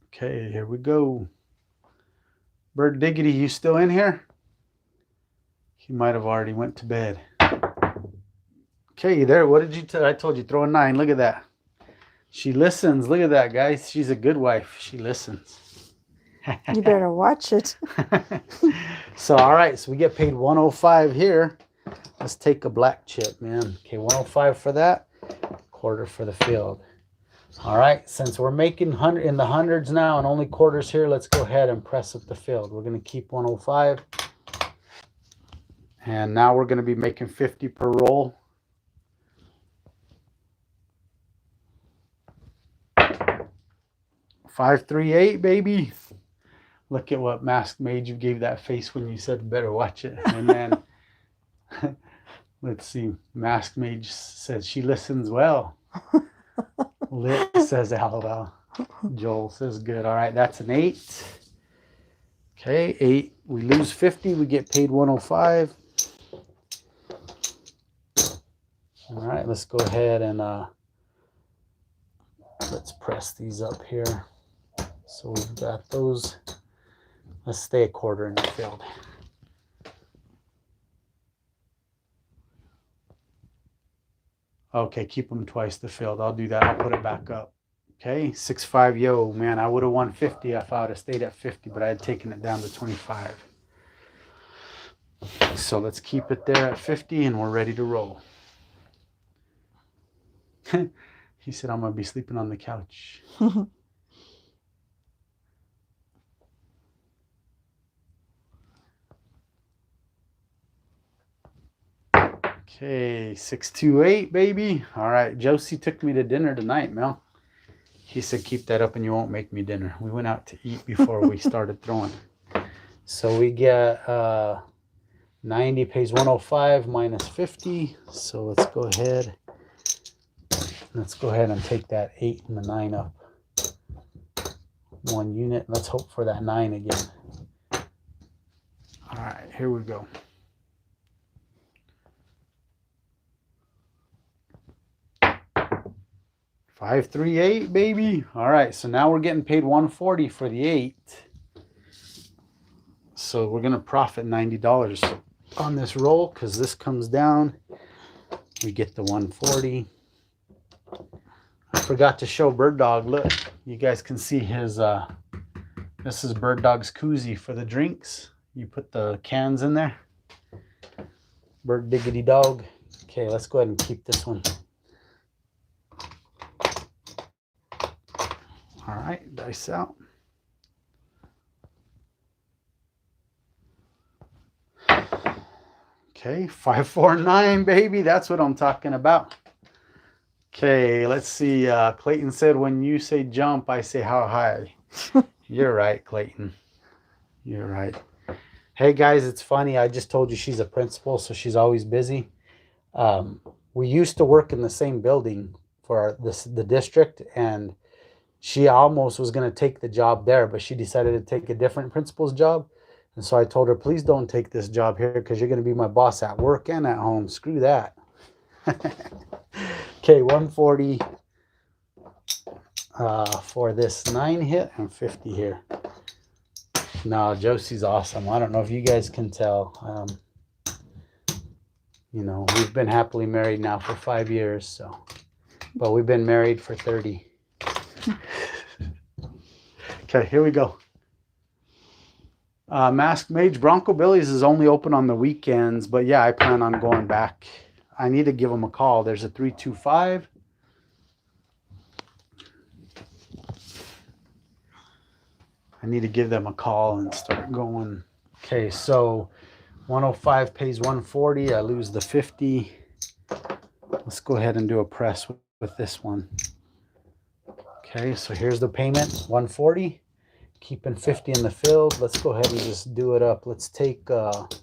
Okay, here we go. Bird Diggity, you still in here? He might have already went to bed. Okay, there. What did you tell? I told you throw a 9. Look at that. She listens. Look at that, guys. She's a good wife. She listens. You better watch it. So, all right. So we get paid 105 here. Let's take a black chip, man. Okay, 105 for that. Quarter for the field. All right. Since we're making in the hundreds now and only quarters here, let's go ahead and press up the field. We're going to keep 105. And now we're going to be making 50 per roll. $538, baby. Look at what Masked Mage you gave that face when you said better watch it. And then let's see. Masked Mage says she listens well. Lit says LOL. Joel says good. All right, that's an 8. Okay, 8. We lose 50. We get paid 105. All right, let's go ahead and let's press these up here. So we've got those. Let's stay a quarter in the field. Okay, keep them twice the field. I'll do that. I'll put it back up. Okay, 6-5. Yo, man, I would have won 50 if I would have stayed at 50, but I had taken it down to 25. So let's keep it there at 50, and we're ready to roll. He said, I'm going to be sleeping on the couch. Okay, 628, baby. All right, Josie took me to dinner tonight, Mel. He said, keep that up and you won't make me dinner. We went out to eat before we started throwing. So we get 90 pays 105 minus 50. So let's go ahead. Let's go ahead and take that 8 and the 9 up. 1 unit. Let's hope for that 9 again. All right, here we go. $538, baby. All right, so now we're getting paid 140 for the 8. So we're gonna profit $90 on this roll because this comes down. We get the 140. I forgot to show Bird Dog. Look, you guys can see his. This is Bird Dog's koozie for the drinks. You put the cans in there. Bird Diggity Dog. Okay, let's go ahead and keep this one. All right, dice out. Okay, 549, baby. That's what I'm talking about. Okay, let's see. Clayton said, when you say jump, I say how high. You're right, Clayton. You're right. Hey, guys, it's funny. I just told you she's a principal, so she's always busy. We used to work in the same building for the district, and she almost was going to take the job there, but she decided to take a different principal's job. And so I told her, please don't take this job here because you're going to be my boss at work and at home. Screw that. Okay, 140 for this 9 hit and 50 here. No, Josie's awesome. I don't know if you guys can tell. You know, we've been happily married now for 5 years, so, but we've been married for 30. Okay, here we go. Masked Mage Bronco Billy's is only open on the weekends, but yeah, I plan on going back. I need to give them a call. There's a 325. I need to give them a call and start going. Okay, so 105 pays 140. I lose the 50. Let's go ahead and do a press with this one. Okay, so here's the payment, 140. Keeping 50 in the field. Let's go ahead and just do it up. Let's take that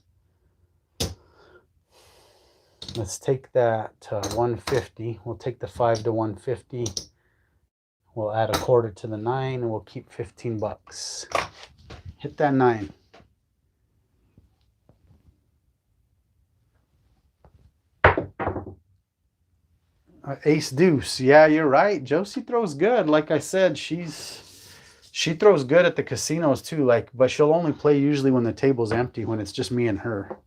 150. We'll take the 5 to 150. We'll add a quarter to the 9 and we'll keep 15 bucks. Hit that 9. Ace deuce. Yeah, you're right. Josie throws good. Like I said, she throws good at the casinos too. Like, but she'll only play usually when the table's empty, when it's just me and her.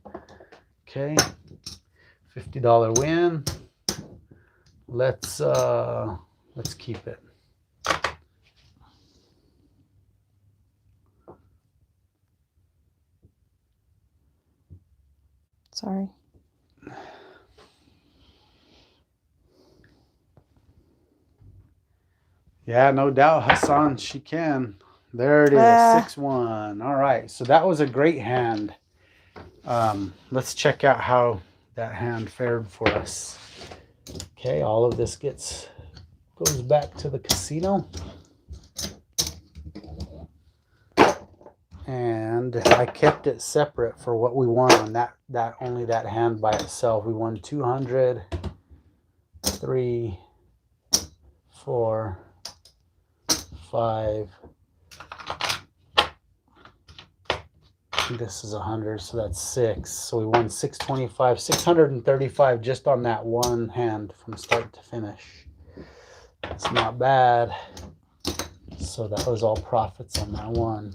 Okay. $50 win. Let's keep it. Sorry. Yeah, no doubt, Hassan, she can. There it is, 6-1. All right, so that was a great hand. Let's check out how that hand fared for us. Okay, all of this goes back to the casino. And I kept it separate for what we won on that only that hand by itself. We won 200, 3, 4, 5. This is 100, so that's 6. So we won 625, 635 just on that one hand from start to finish. It's not bad. So that was all profits on that one.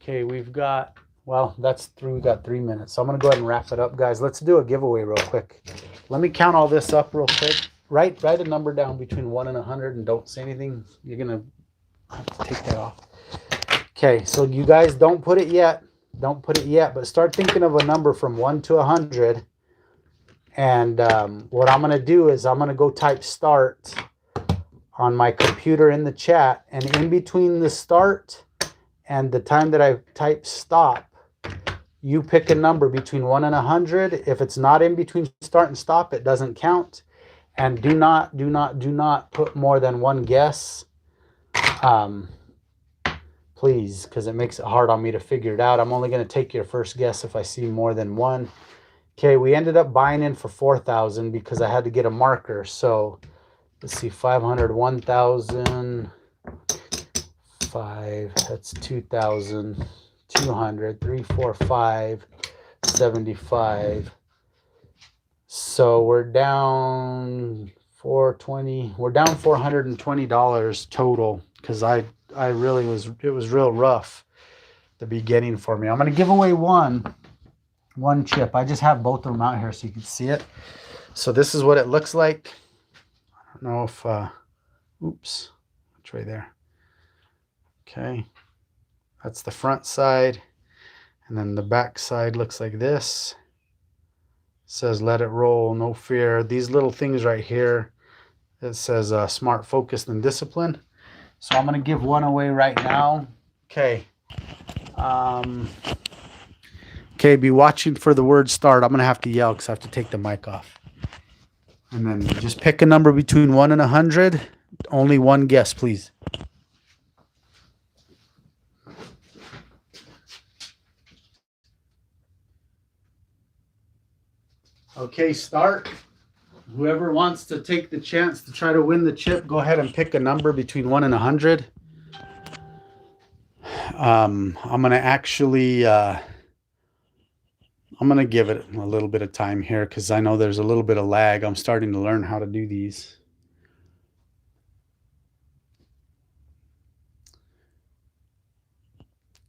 Okay, we've got, well, that's through. We got 3 minutes. So I'm going to go ahead and wrap it up, guys. Let's do a giveaway real quick. Let me count all this up real quick. Write a number down between 1 and 100 and don't say anything. You're going to have to take that off. Okay, so you guys don't put it yet. Don't put it yet, but start thinking of a number from 1 to 100. And what I'm going to do is I'm going to go type start on my computer in the chat. And in between the start and the time that I type stop, you pick a number between 1 and 100. If it's not in between start and stop, it doesn't count. And do not put more than one guess. Please, because it makes it hard on me to figure it out. I'm only going to take your first guess if I see more than one. Okay, we ended up buying in for 4,000 because I had to get a marker. So let's see, 500, 1,000, 5, that's 2,000, 200, 3, 4, 5, 75. So we're down 420. We're down $420 total because I really it was real rough the beginning for me. I'm going to give away one chip. I just have both of them out here so you can see it. So this is what it looks like. I don't know if oops, it's right there. Okay, that's the front side, and then the back side looks like this. It says let it roll, no fear. These little things right here, it says smart, focused, and disciplined. So I'm going to give one away right now. Okay. Okay, be watching for the word start. I'm going to have to yell because I have to take the mic off. And then just pick a number between 1 and 100. Only one guess, please. Okay, start. Whoever wants to take the chance to try to win the chip, go ahead and pick a number between 1 and 100. I'm going to actually, I'm going to give it a little bit of time here because I know there's a little bit of lag. I'm starting to learn how to do these.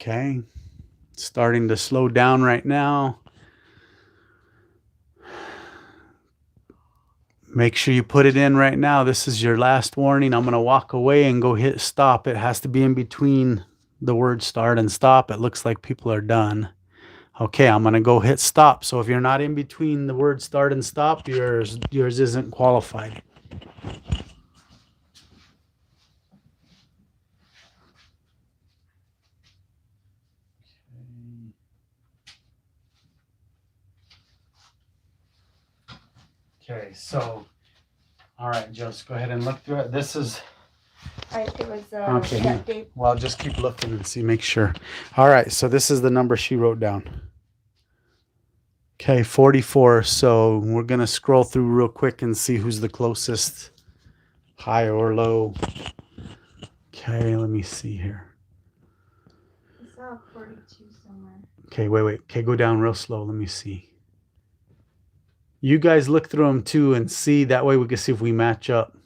Okay, starting to slow down right now. Make sure you put it in right now. This is your last warning. I'm going to walk away and go hit stop. It has to be in between the word start and stop. It looks like people are done. Okay, I'm going to go hit stop. So if you're not in between the word start and stop, yours isn't qualified. Okay, so, all right, Josie, go ahead and look through it. This is... It was okay, that day. well, just keep looking and see, make sure. All right, so this is the number she wrote down. Okay, 44. So we're going to scroll through real quick and see who's the closest. high or low. Okay, let me see here. I saw 42 somewhere. Okay, wait. Okay, go down real slow. Let me see. You guys look through them too and see. That way we can see if we match up.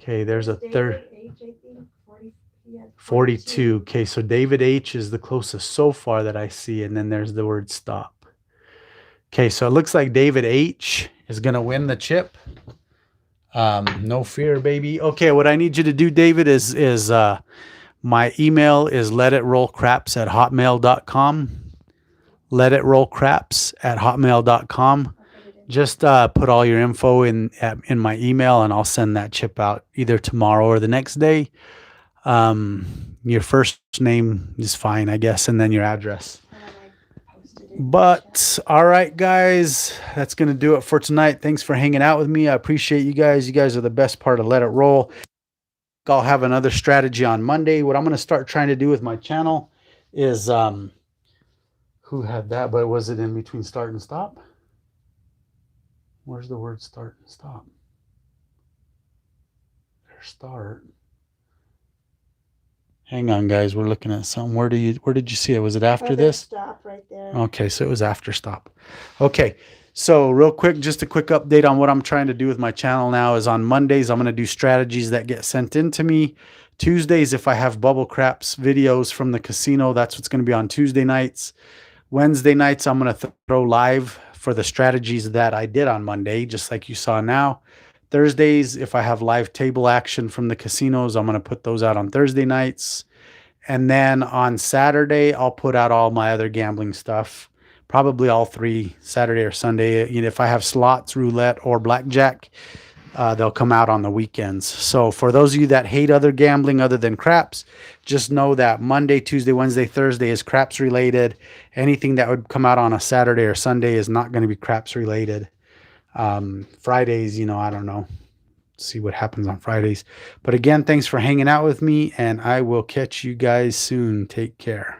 Okay, there's a third. David H, I think. 40, he had 42. Okay, so David H is the closest so far that I see. And then there's the word stop. Okay, so it looks like David H is going to win the chip. No fear, baby. Okay, what I need you to do, David, is my email is letitrollcraps@hotmail.com. Letitrollcraps@hotmail.com. Just put all your info in my email, and I'll send that chip out either tomorrow or the next day. Your first name is fine, I guess, and then your address. But all right, guys, that's going to do it for tonight. Thanks for hanging out with me. I appreciate you guys. You guys are the best part of Let It Roll. I'll have another strategy on Monday. What I'm going to start trying to do with my channel is, who had that, but was it in between start and stop? Where's the word start and stop? There's start. Hang on, guys. We're looking at something. Where did you see it? Was it after this? Stop right there. Okay, so it was after stop. Okay, so real quick, just a quick update on what I'm trying to do with my channel now is on Mondays, I'm going to do strategies that get sent in to me. Tuesdays, if I have bubble craps videos from the casino, that's what's going to be on Tuesday nights. Wednesday nights, I'm going to throw live for the strategies that I did on Monday, just like you saw now. Thursdays, if I have live table action from the casinos, I'm going to put those out on Thursday nights. And then on Saturday, I'll put out all my other gambling stuff, probably all three, Saturday or Sunday. You know, if I have slots, roulette, or blackjack, they'll come out on the weekends. So for those of you that hate other gambling other than craps, just know that Monday, Tuesday, Wednesday, Thursday is craps related. Anything that would come out on a Saturday or Sunday is not going to be craps related. Fridays, you know, I don't know. See what happens on Fridays. But again, thanks for hanging out with me, and I will catch you guys soon. Take care.